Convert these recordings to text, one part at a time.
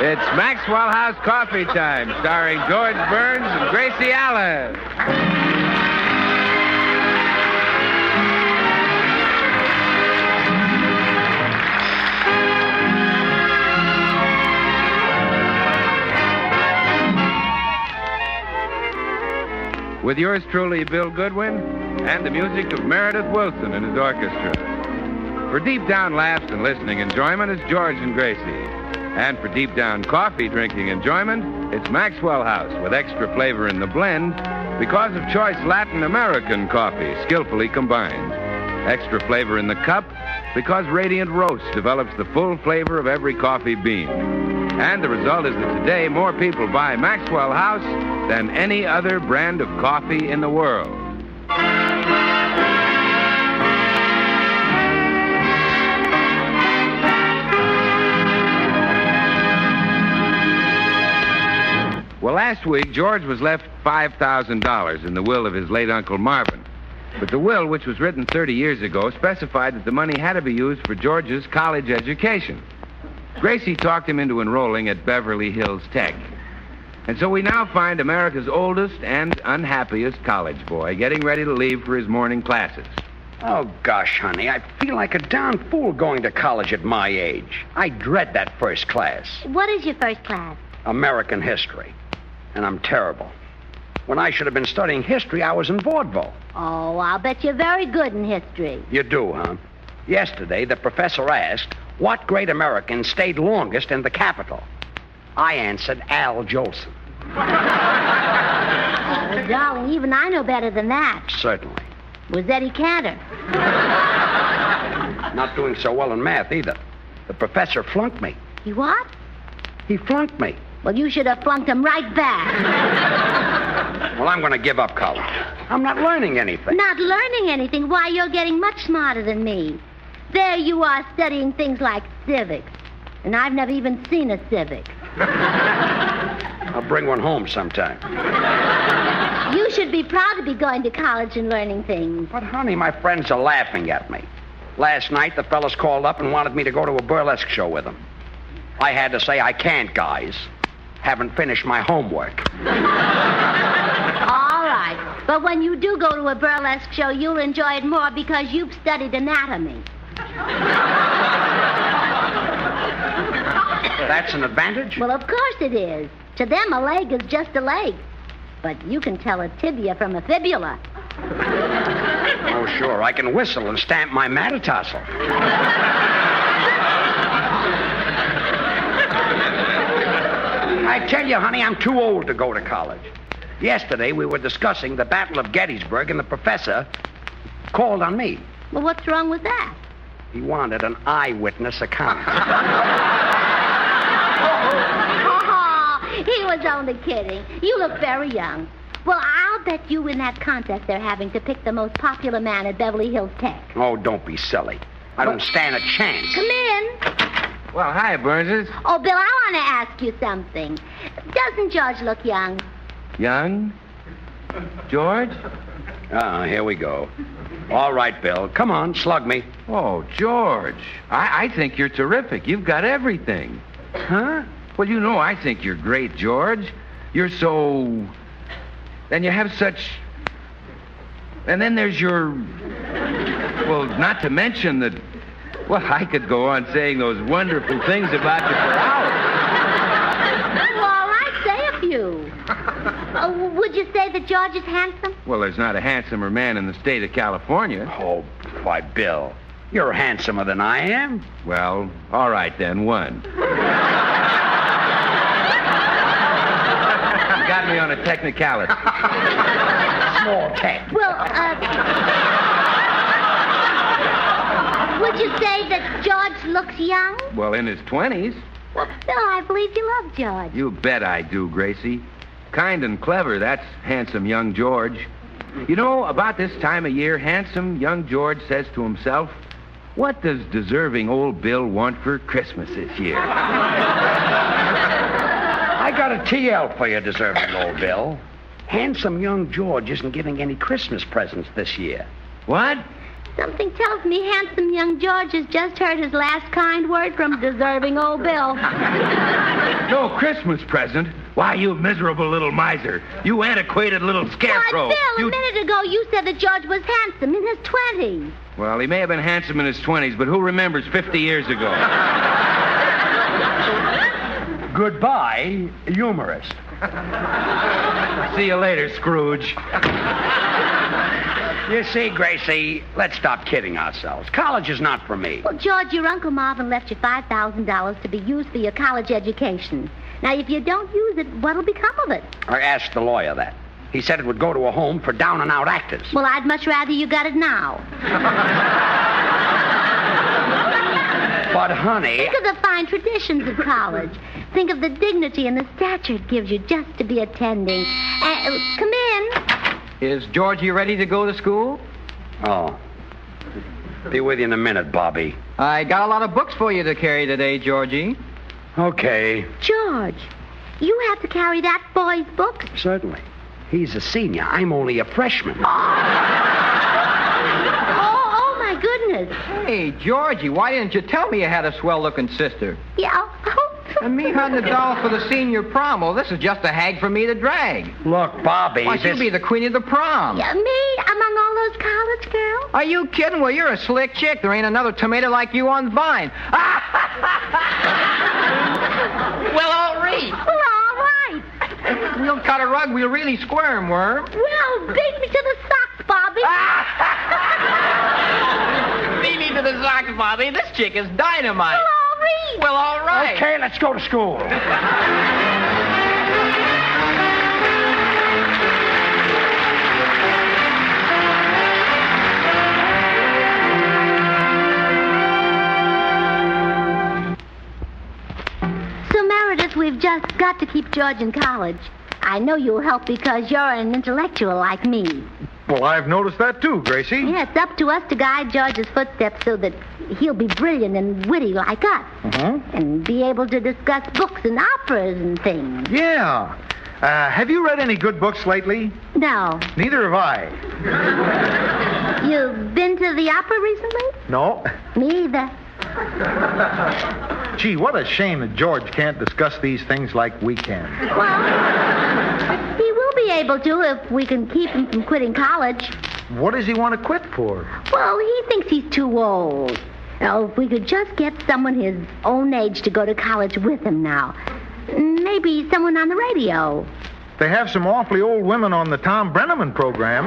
It's Maxwell House Coffee Time, starring George Burns and Gracie Allen. With yours truly, Bill Goodwin, and the music of Meredith Wilson and his orchestra. For deep down laughs and listening enjoyment, it's George and Gracie. And for deep down coffee drinking enjoyment, it's Maxwell House with extra flavor in the blend because of choice Latin American coffee skillfully combined. Extra flavor in the cup because Radiant Roast develops the full flavor of every coffee bean. And the result is that today more people buy Maxwell House than any other brand of coffee in the world. Well, last week, George was left $5,000 in the will of his late Uncle Marvin. But the will, which was written 30 years ago, specified that the money had to be used for George's college education. Gracie talked him into enrolling at Beverly Hills Tech. And so we now find America's oldest and unhappiest college boy getting ready to leave for his morning classes. Oh, gosh, honey, I feel like a darn fool going to college at my age. I dread that first class. What is your first class? American history. And I'm terrible. When I should have been studying history, I was in vaudeville. Oh, I'll bet you're very good in history. You do, huh? Yesterday, the professor asked, what great American stayed longest in the capital? I answered Al Jolson. Oh, darling, even I know better than that. Certainly. Was Eddie Cantor. Not doing so well in math, either. The professor flunked me. He what? He flunked me. Well, you should have flunked him right back. Well, I'm going to give up college. I'm not learning anything. Not learning anything? Why, you're getting much smarter than me. There you are studying things like civics. And I've never even seen a civic. I'll bring one home sometime. You should be proud to be going to college and learning things. But, honey, my friends are laughing at me. Last night, the fellas called up and wanted me to go to a burlesque show with them. I had to say, I can't, guys. Haven't finished my homework. All right. But when you do go to a burlesque show, you'll enjoy it more because you've studied anatomy. That's an advantage? Well, of course it is. To them, a leg is just a leg. But you can tell a tibia from a fibula. Oh, sure. I can whistle and stamp my metatarsal. I tell you, honey, I'm too old to go to college. Yesterday, we were discussing the Battle of Gettysburg, and the professor called on me. Well, what's wrong with that? He wanted an eyewitness account. He was only kidding. You look very young. Well, I'll bet you win that contest they're having to pick the most popular man at Beverly Hills Tech. Oh, don't be silly. I don't stand a chance. Come in. Well, hi, Burnses. Oh, Bill, I want to ask you something. Doesn't George look young? Young? George? Here we go. All right, Bill. Come on, slug me. Oh, George. I think you're terrific. You've got everything. Huh? Well, you know, I think you're great, George. You're so... And you have such... And then there's your... Well, not to mention that... Well, I could go on saying those wonderful things about you for hours. Well, all right, say a few. Would you say that George is handsome? Well, there's not a handsomer man in the state of California. Oh, why, Bill, you're handsomer than I am. Well, all right then, one. You got me on a technicality. Small tech. Well, would you say that George looks young? Well, in his 20s. Well, Bill, I believe you love George. You bet I do, Gracie. Kind and clever, that's handsome young George. You know, about this time of year, handsome young George says to himself, what does deserving old Bill want for Christmas this year? I got a TL for you, deserving old Bill. Handsome young George isn't giving any Christmas presents this year. What? Something tells me handsome young George has just heard his last kind word from deserving old Bill. No Christmas present? Why, you miserable little miser. You antiquated little scarecrow. Why, Bill, a minute ago you said that George was handsome in his 20s. Well, he may have been handsome in his 20s, but who remembers 50 years ago? Goodbye, humorist. See you later, Scrooge. You see, Gracie, let's stop kidding ourselves. College is not for me. Well, George, your Uncle Marvin left you $5,000 to be used for your college education. Now, if you don't use it, what'll become of it? I asked the lawyer that. He said it would go to a home for down-and-out actors. Well, I'd much rather you got it now. But, honey... Think of the fine traditions of college. Think of the dignity and the stature it gives you just to be attending. Come in. Is Georgie ready to go to school? Oh. Be with you in a minute, Bobby. I got a lot of books for you to carry today, Georgie. Okay. George, you have to carry that boy's books? Certainly. He's a senior. I'm only a freshman. Oh, my goodness. Hey, Georgie, why didn't you tell me you had a swell-looking sister? Yeah. And me hunting a doll for the senior prom. Well, this is just a hag for me to drag. Look, Bobby, Why, she'll be the queen of the prom. Yeah, me among all those college girls? Are you kidding? Well, you're a slick chick. There ain't another tomato like you on Vine. Well, all right. Well, all right. We'll cut a rug. We'll really squirm, Worm. Well, beat me to the socks, Bobby. Beat me to the socks, Bobby. This chick is dynamite. Well, all right. Well, all right. Okay, let's go to school. So, Meredith, we've just got to keep George in college. I know you'll help because you're an intellectual like me. Well, I've noticed that too, Gracie. Yeah, it's up to us to guide George's footsteps so that he'll be brilliant and witty like us. And be able to discuss books and operas and things. Yeah. Have you read any good books lately? No. Neither have I. You've been to the opera recently? No. Me either. Gee, what a shame that George can't discuss these things like we can. Well, he will be able to if we can keep him from quitting college. What does he want to quit for? Well, he thinks he's too old. Now, if we could just get someone his own age to go to college with him now. Maybe someone on the radio. They have some awfully old women on the Tom Brenneman program.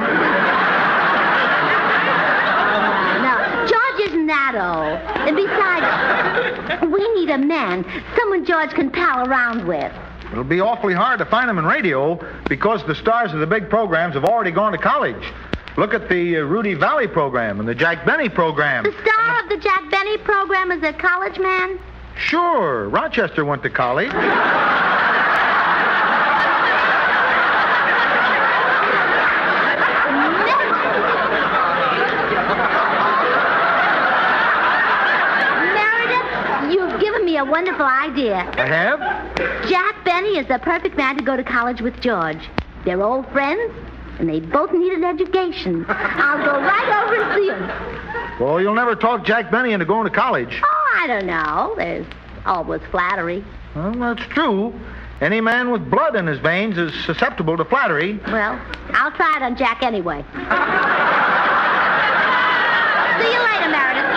No, George isn't that old. And besides, we need a man, someone George can pal around with. It'll be awfully hard to find them in radio because the stars of the big programs have already gone to college. Look at the Rudy Valley program and the Jack Benny program. The star of the Jack Benny program is a college man? Sure, Rochester went to college. Meredith, you've given me a wonderful idea. I have? Jack Benny is the perfect man to go to college with George. They're old friends, and they both need an education. I'll go right over and see them. Well, you'll never talk Jack Benny into going to college. Oh, I don't know. There's always flattery. Well, that's true. Any man with blood in his veins is susceptible to flattery. Well, I'll try it on Jack anyway. See you later, Meredith.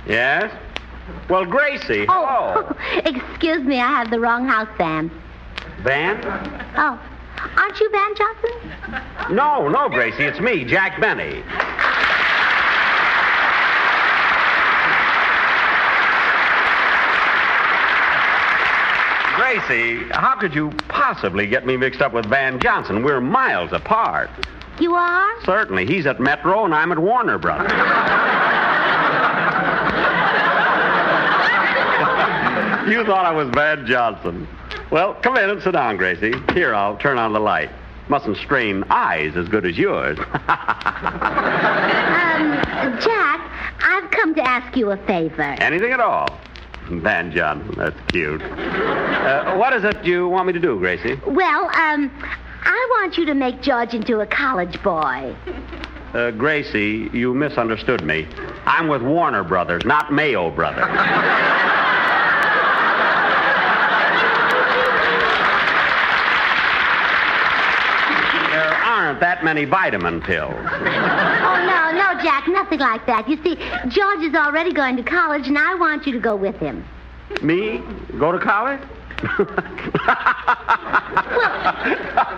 Yes? Well, Gracie, hello. Oh, excuse me, I have the wrong house, Van. Van? Oh, aren't you Van Johnson? No, Gracie, it's me, Jack Benny. Gracie, how could you possibly get me mixed up with Van Johnson? We're miles apart. You are? Certainly. He's at Metro and I'm at Warner Brothers. You thought I was Van Johnson. Well, come in and sit down, Gracie. Here, I'll turn on the light. Mustn't strain eyes as good as yours. Jack, I've come to ask you a favor. Anything at all. Van Johnson, that's cute. What is it you want me to do, Gracie? Well, I want you to make George into a college boy. Gracie, you misunderstood me. I'm with Warner Brothers, not Mayo Brothers. There aren't that many vitamin pills. Oh, no, Jack, nothing like that. You see, George is already going to college, and I want you to go with him. Me? Go to college?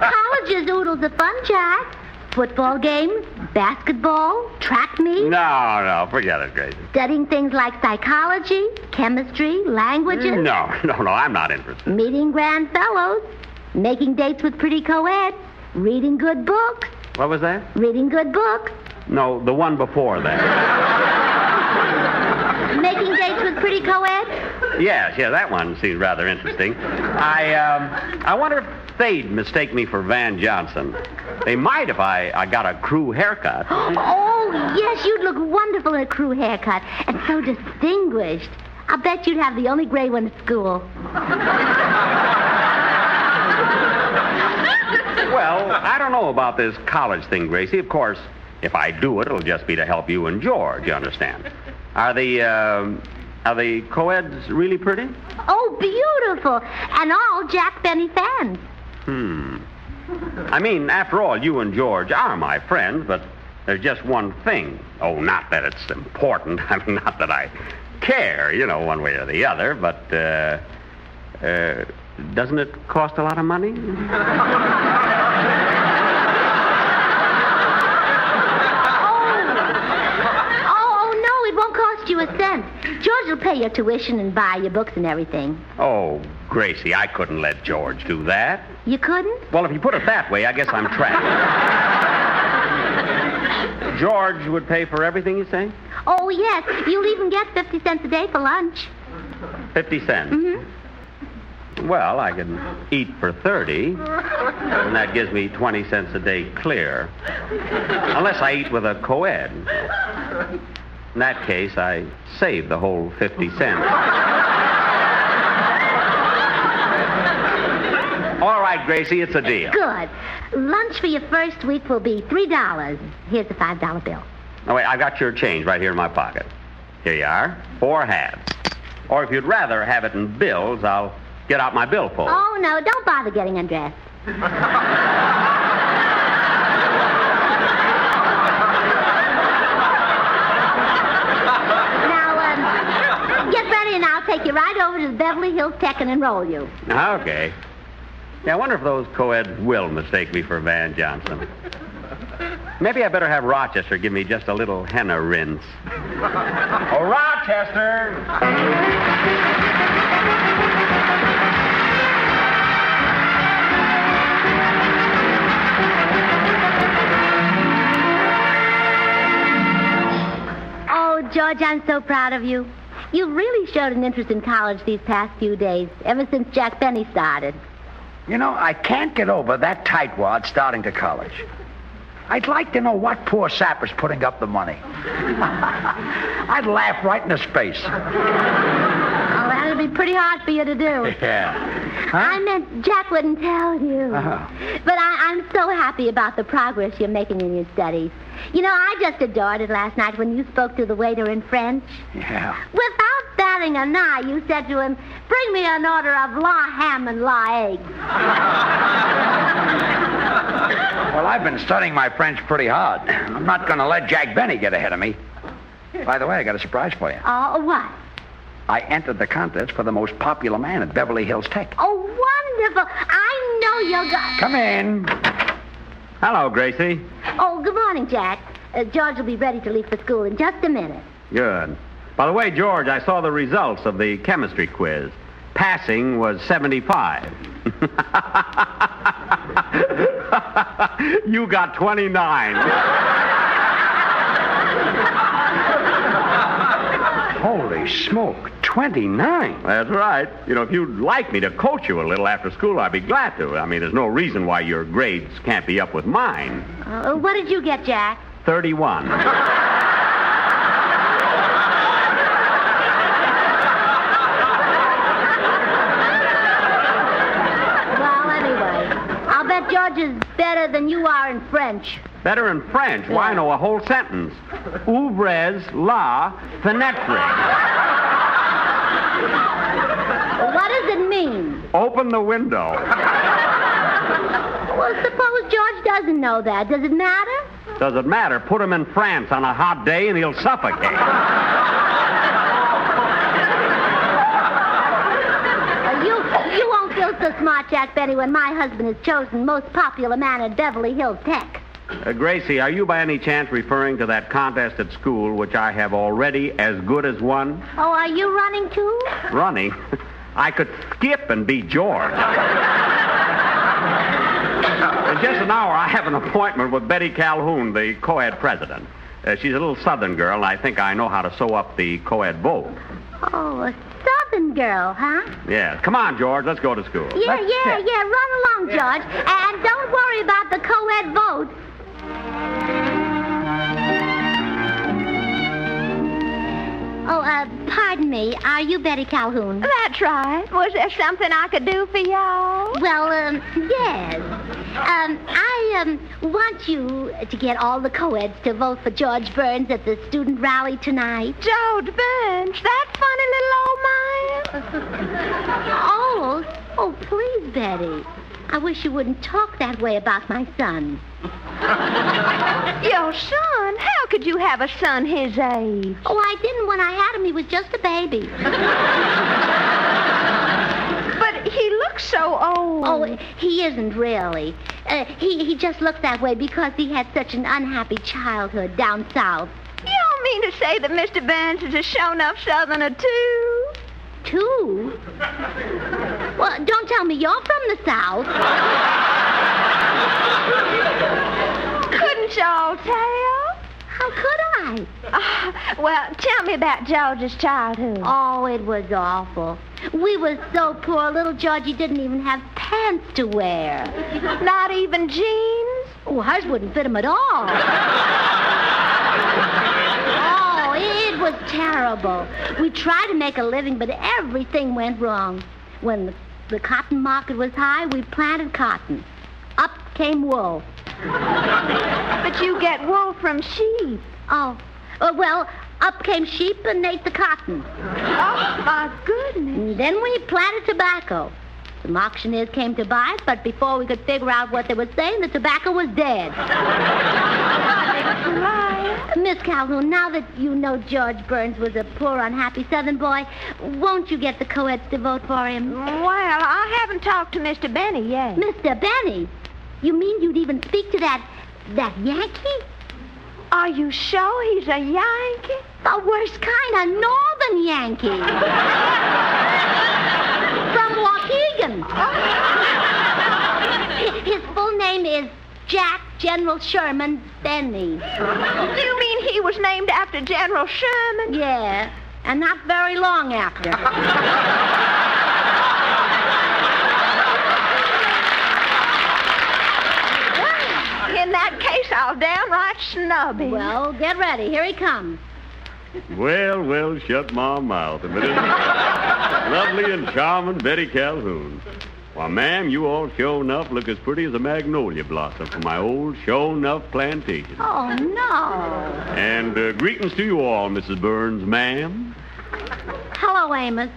College is oodles of fun, Jack. Football games, basketball, track meets. No, forget it, Gracie. Studying things like psychology, chemistry, languages. No, I'm not interested. Meeting grand fellows, making dates with pretty co-eds, reading good books. What was that? Reading good books. No, the one before that. Making dates with pretty co-eds. Yes, that one seems rather interesting. I wonder if they'd mistake me for Van Johnson. They might if I got a crew haircut. Oh, yes, you'd look wonderful in a crew haircut. And so distinguished. I'll bet you'd have the only gray one at school. Well, I don't know about this college thing, Gracie. Of course, if I do it, it'll just be to help you and George, you understand. Are the co-eds really pretty? Oh, beautiful. And all Jack Benny fans. I mean, after all, you and George are my friends, but there's just one thing. Oh, not that it's important. I mean, not that I care, one way or the other, but, doesn't it cost a lot of money? Oh, no, it won't cost you a cent. George will pay your tuition and buy your books and everything. Oh, Gracie, I couldn't let George do that. You couldn't? Well, if you put it that way, I guess I'm trapped. George would pay for everything, you say? Oh, yes. You'll even get 50 cents a day for lunch. 50 cents? Mm-hmm. Well, I can eat for 30, and that gives me 20 cents a day clear. Unless I eat with a co-ed. In that case, I save the whole 50 cents. All right, Gracie, it's a deal. Good. Lunch for your first week will be $3. Here's the $5 bill. Oh, wait, I've got your change right here in my pocket. Here you are. 4 halves. Or if you'd rather have it in bills, I'll get out my billfold. Oh, no, don't bother getting undressed. Now, get ready and I'll take you right over to the Beverly Hills Tech and enroll you. Okay. Yeah, I wonder if those co-eds will mistake me for Van Johnson. Maybe I better have Rochester give me just a little henna rinse. Oh, Rochester! Oh, George, I'm so proud of you. You really showed an interest in college these past few days, ever since Jack Benny started. I can't get over that tightwad starting to college. I'd like to know what poor sapper's putting up the money. I'd laugh right in his face. Oh, that'd be pretty hard for you to do. Yeah. Huh? I meant Jack wouldn't tell you. But I'm so happy about the progress you're making in your studies. I just adored it last night when you spoke to the waiter in French. Yeah. Without batting an eye, you said to him, "Bring me an order of la ham and la egg." Well, I've been studying my French pretty hard. I'm not going to let Jack Benny get ahead of me. By the way, I got a surprise for you. Oh, what? I entered the contest for the most popular man at Beverly Hills Tech. Oh, wonderful. I know you're going... Come in. Hello, Gracie. Oh, good morning, Jack. George will be ready to leave for school in just a minute. Good. By the way, George, I saw the results of the chemistry quiz. Passing was 75. You got 29. Holy smoke, 29? That's right. If you'd like me to coach you a little after school, I'd be glad to. I mean, there's no reason why your grades can't be up with mine. What did you get, Jack? 31. George is better than you are in French. Better in French? Yeah. Why, I know a whole sentence. Ouvrez la fenêtre. What does it mean? Open the window. Well, suppose George doesn't know that. Does it matter? Does it matter? Put him in France on a hot day and he'll suffocate. You won't feel so smart, Jack Benny, when my husband is chosen most popular man at Beverly Hills Tech. Gracie, are you by any chance referring to that contest at school which I have already as good as won? Oh, are you running too? Running? I could skip and beat George. In just an hour, I have an appointment with Betty Calhoun, the co-ed president. She's a little southern girl, and I think I know how to sew up the co-ed vote. Oh, a southern girl, huh? Yeah. Come on, George. Let's go to school. Yeah. Run along, George. And don't worry about the co-ed vote. Oh, pardon me. Are you Betty Calhoun? That's right. Was there something I could do for y'all? Well, yes. I want you to get all the co-eds to vote for George Burns at the student rally tonight. George Burns? That funny little old man? Oh, please, Betty. I wish you wouldn't talk that way about my son. Your son? How could you have a son his age? Oh, I didn't. When I had him, he was just a baby. But he looks so old. Oh, he isn't really. He just looks that way because he had such an unhappy childhood down south. You don't mean to say that Mr. Burns is a shown-up southerner, too? Too? Well, don't tell me you're from the South. Couldn't y'all tell? How could I? Well, tell me about George's childhood. Oh, it was awful. We were so poor, little Georgie didn't even have pants to wear. Not even jeans? Oh, hers wouldn't fit him at all. Oh, it was terrible. We tried to make a living, but everything went wrong. When the cotton market was high, we planted cotton. Up came wool. But you get wool from sheep. Oh, well, up came sheep and ate the cotton. Oh, my goodness. And then we planted tobacco. Some auctioneers came to buy it, but before we could figure out what they were saying, the tobacco was dead. Miss Calhoun, now that you know George Burns was a poor, unhappy Southern boy, won't you get the co-eds to vote for him? Well, I haven't talked to Mr. Benny yet. Mr. Benny? You mean you'd even speak to that Yankee? Are you sure he's a Yankee? The worst kind, a northern Yankee. From Waukegan. His full name is Jack General Sherman Benny. You mean he was named after General Sherman? Yeah, and not very long after. In that case, I'll downright snub him. Well, get ready. Here he comes. Well, shut my mouth. If it isn't lovely and charming Betty Calhoun. Why, ma'am, you all sure enough look as pretty as a magnolia blossom from my old sure enough plantation. Oh, no. And greetings to you all, Mrs. Burns, ma'am. Hello, Amos.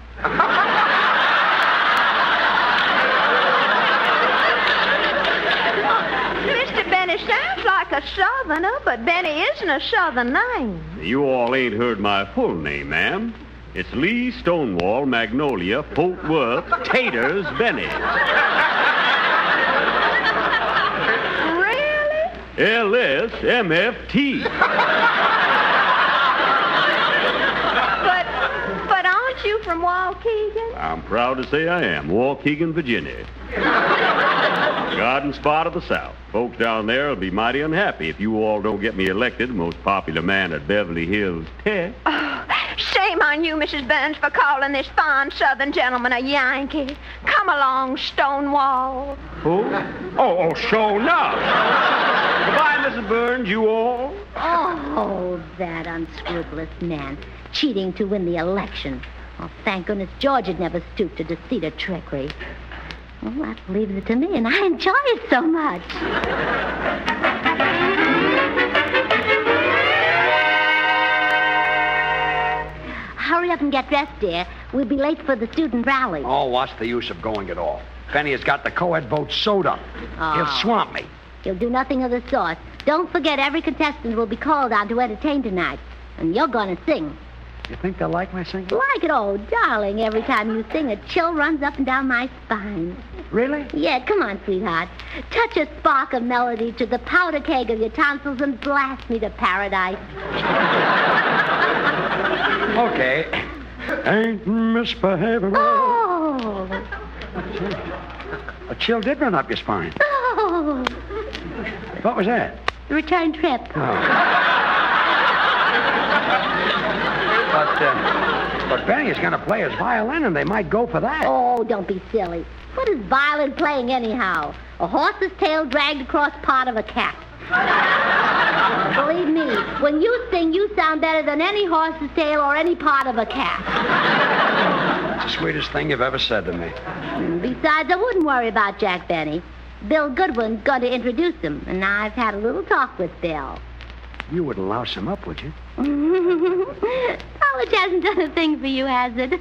Mr. Benny sounds like a southerner, but Benny isn't a southern name. You all ain't heard my full name, ma'am. It's Lee Stonewall Magnolia Fort Worth Taters Benny. Really? LSMFT. But aren't you from Waukegan? I'm proud to say I am. Waukegan, Virginia. Garden spot of the South. Folks down there will be mighty unhappy if you all don't get me elected most popular man at Beverly Hills Tech. Oh, shame on you, Mrs. Burns, for calling this fine Southern gentleman a Yankee. Come along, Stonewall. Who? Oh, sure enough. Goodbye, Mrs. Burns, you all. Oh, that unscrupulous man. Cheating to win the election. Oh, thank goodness George had never stooped to deceit or trickery. Well, that leaves it to me, and I enjoy it so much. Hurry up and get dressed, dear. We'll be late for the student rally. Oh, what's the use of going at all? Benny has got the co-ed vote sewed up. Oh. He'll swamp me. He'll do nothing of the sort. Don't forget, every contestant will be called on to entertain tonight. And you're going to sing. You think they'll like my singing? Like it, oh, darling. Every time you sing, a chill runs up and down my spine. Really? Yeah, come on, sweetheart. Touch a spark of melody to the powder keg of your tonsils and blast me to paradise. Okay. Ain't misbehaving. Oh! A chill did run up your spine. Oh! What was that? The return trip. But Benny is going to play his violin, and they might go for that. Oh, don't be silly. What is violin playing anyhow? A horse's tail dragged across part of a cat. Believe me, when you sing, you sound better than any horse's tail or any part of a cat. It's the sweetest thing you've ever said to me. Besides, I wouldn't worry about Jack Benny. Bill Goodwin's going to introduce him, and I've had a little talk with Bill. You wouldn't louse him up, would you? College hasn't done a thing for you, has it?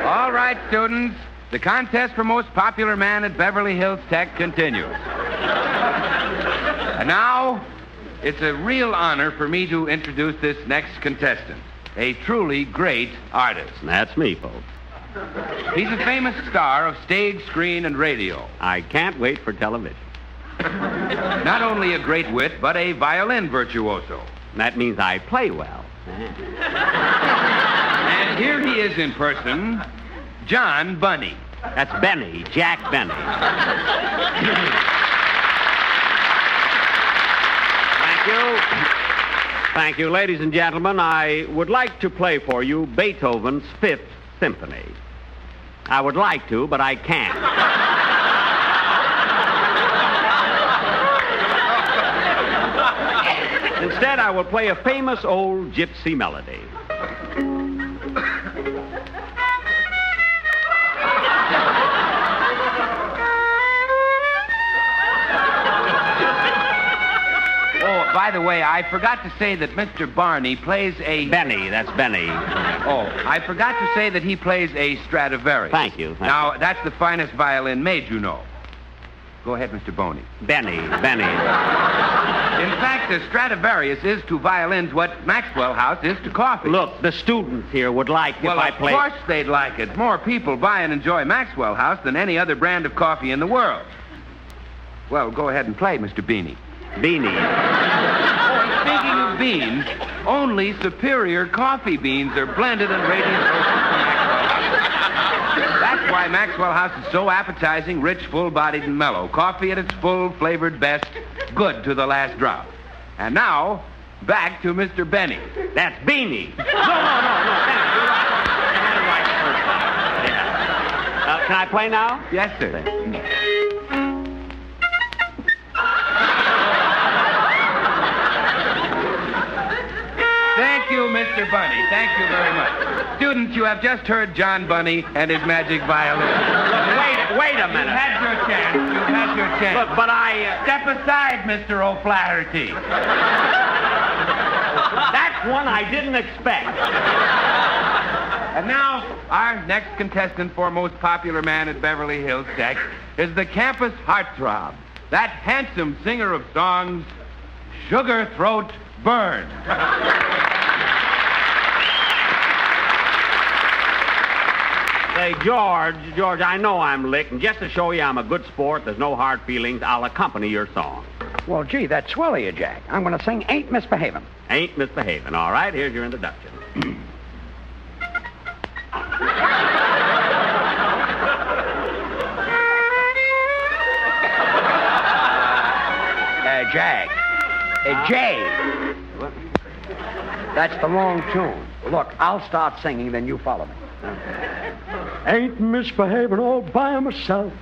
All right, students. The contest for most popular man at Beverly Hills Tech continues. And now, it's a real honor for me to introduce this next contestant, a truly great artist. That's me, folks. He's a famous star of stage, screen, and radio. I can't wait for television. Not only a great wit, but a violin virtuoso. That means I play well. And here he is in person, John Bunny. That's Benny, Jack Benny. Thank you. Thank you, ladies and gentlemen. I would like to play for you Beethoven's Fifth Symphony. I would like to, but I can't. Instead, I will play a famous old gypsy melody. Oh, by the way, I forgot to say that Mr. Barney plays a... Benny, that's Benny. Oh, I forgot to say that he plays a Stradivarius. Thank you. Now, that's the finest violin made, you know. Go ahead, Mr. Boney. Benny. In fact, the Stradivarius is to violins what Maxwell House is to coffee. Look, the students here would like if I play... Well, of course they'd like it. More people buy and enjoy Maxwell House than any other brand of coffee in the world. Well, go ahead and play, Mr. Beanie. Beanie. Oh, and speaking of beans, only superior coffee beans are blended and radiant roasted from Maxwell House. That's why Maxwell House is so appetizing, rich, full-bodied, and mellow. Coffee at its full-flavored best, good to the last drop. And now, back to Mr. Benny. That's Beanie. No. Can I play now? Yes, sir. Thank you, Mr. Bunny. Thank you very much. Students, you have just heard John Bunny and his magic violin. Wait a minute. You've had your chance. You've had your chance. Look, but I... Step aside, Mr. O'Flaherty. That's one I didn't expect. And now, our next contestant for most popular man at Beverly Hills Tech is the campus heartthrob, that handsome singer of songs, Sugar Throat Byrne. Say, George, I know I'm licked, and just to show you I'm a good sport, there's no hard feelings, I'll accompany your song. Well, gee, that's swell of you, Jack. I'm going to sing Ain't Misbehavin'. Ain't misbehaving. All right, here's your introduction. Jack. Jay. That's the wrong tune. Look, I'll start singing, then you follow me. Ain't misbehaving all by myself.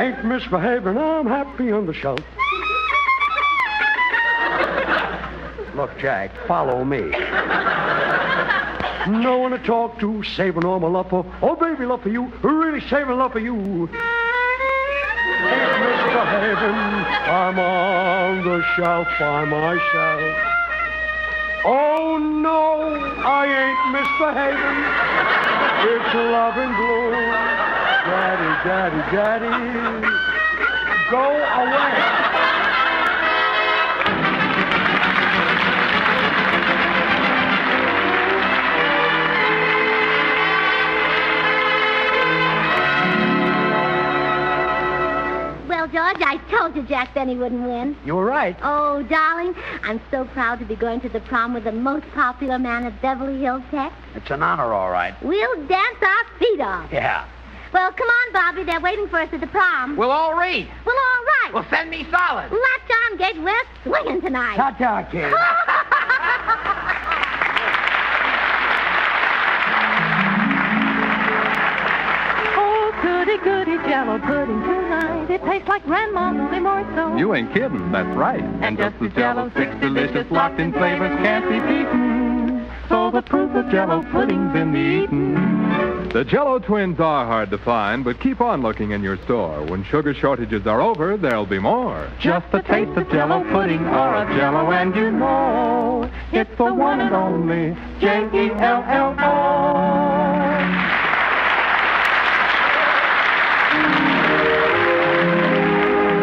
Ain't misbehaving, I'm happy on the shelf. Look, Jack, follow me. No one to talk to, saving all my love for. Oh, baby, love for you. Really saving love for you. Ain't misbehaving, I'm on the shelf by myself. Oh, no, I ain't misbehaving. It's love and blue. Daddy, daddy, daddy, go away. Well, George, I told you Jack Benny wouldn't win. You were right. Oh, darling, I'm so proud to be going to the prom with the most popular man at Beverly Hills Tech. It's an honor, all right. We'll dance our feet off. Yeah. Well, come on, Bobby. They're waiting for us at the prom. We'll all read. Well, all right. Well, send me solid. Latch on, Gate. We're swinging tonight. Ta-ta, kid. Oh, goody, goody, Jello pudding tonight. It tastes like Grandma's, only more so. You ain't kidding, that's right. And just as Jello, 6 delicious locked-in flavors can't be beaten. So the proof of Jello pudding's in the eatin'. The Jello twins are hard to find, but keep on looking in your store. When sugar shortages are over, there'll be more. Just a taste of Jello pudding or a Jello and you know it's the one and only Jello.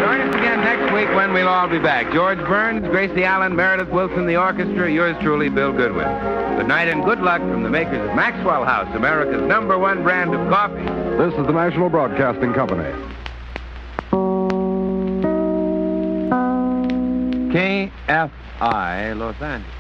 Join us again next week when we'll all be back. George Burns, Gracie Allen, Meredith Wilson, the orchestra, yours truly, Bill Goodwin. Good night and good luck from the makers of Maxwell House, America's #1 brand of coffee. This is the National Broadcasting Company. KFI, Los Angeles.